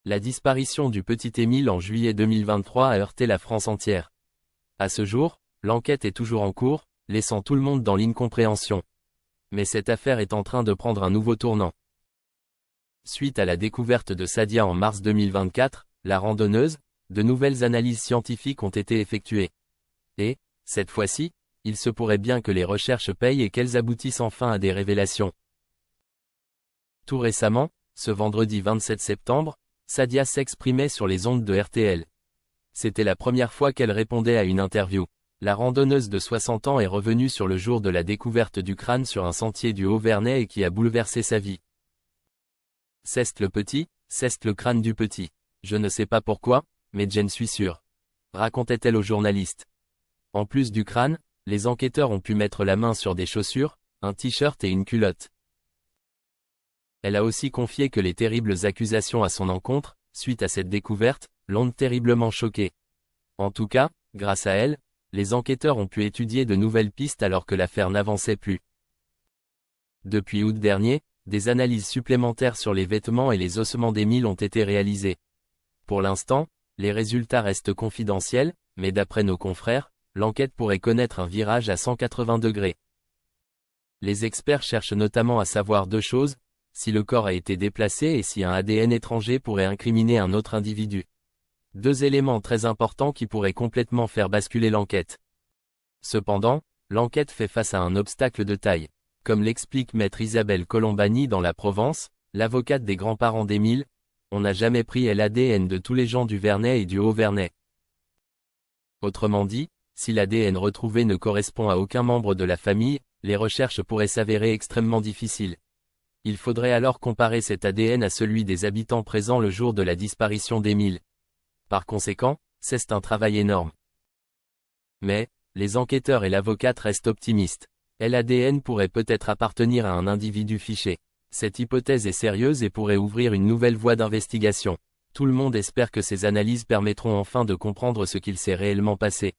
La disparition du petit Émile en juillet 2023 a heurté la France entière. À ce jour, l'enquête est toujours en cours, laissant tout le monde dans l'incompréhension. Mais cette affaire est en train de prendre un nouveau tournant. Suite à la découverte de Sadia en mars 2024, la randonneuse, de nouvelles analyses scientifiques ont été effectuées. Et, cette fois-ci, il se pourrait bien que les recherches payent et qu'elles aboutissent enfin à des révélations. Tout récemment, ce vendredi 27 septembre, Sadia s'exprimait sur les ondes de RTL. C'était la première fois qu'elle répondait à une interview. La randonneuse de 60 ans est revenue sur le jour de la découverte du crâne sur un sentier du Haut-Vernay et qui a bouleversé sa vie. C'est le petit, c'est le crâne du petit. Je ne sais pas pourquoi, mais j'en suis sûre. Racontait-elle au journaliste. En plus du crâne, les enquêteurs ont pu mettre la main sur des chaussures, un t-shirt et une culotte. Elle a aussi confié que les terribles accusations à son encontre, suite à cette découverte, l'ont terriblement choquée. En tout cas, grâce à elle, les enquêteurs ont pu étudier de nouvelles pistes alors que l'affaire n'avançait plus. Depuis août dernier, des analyses supplémentaires sur les vêtements et les ossements d'Émile ont été réalisées. Pour l'instant, les résultats restent confidentiels, mais d'après nos confrères, l'enquête pourrait connaître un virage à 180 degrés. Les experts cherchent notamment à savoir deux choses, si le corps a été déplacé et si un ADN étranger pourrait incriminer un autre individu. Deux éléments très importants qui pourraient complètement faire basculer l'enquête. Cependant, l'enquête fait face à un obstacle de taille. Comme l'explique maître Isabelle Colombani dans la Provence, l'avocate des grands-parents d'Émile, on n'a jamais pris l'ADN de tous les gens du Vernay et du Haut-Vernay. Autrement dit, si l'ADN retrouvé ne correspond à aucun membre de la famille, les recherches pourraient s'avérer extrêmement difficiles. Il faudrait alors comparer cet ADN à celui des habitants présents le jour de la disparition d'Émile. Par conséquent, c'est un travail énorme. Mais, les enquêteurs et l'avocate restent optimistes. L'ADN pourrait peut-être appartenir à un individu fiché. Cette hypothèse est sérieuse et pourrait ouvrir une nouvelle voie d'investigation. Tout le monde espère que ces analyses permettront enfin de comprendre ce qu'il s'est réellement passé.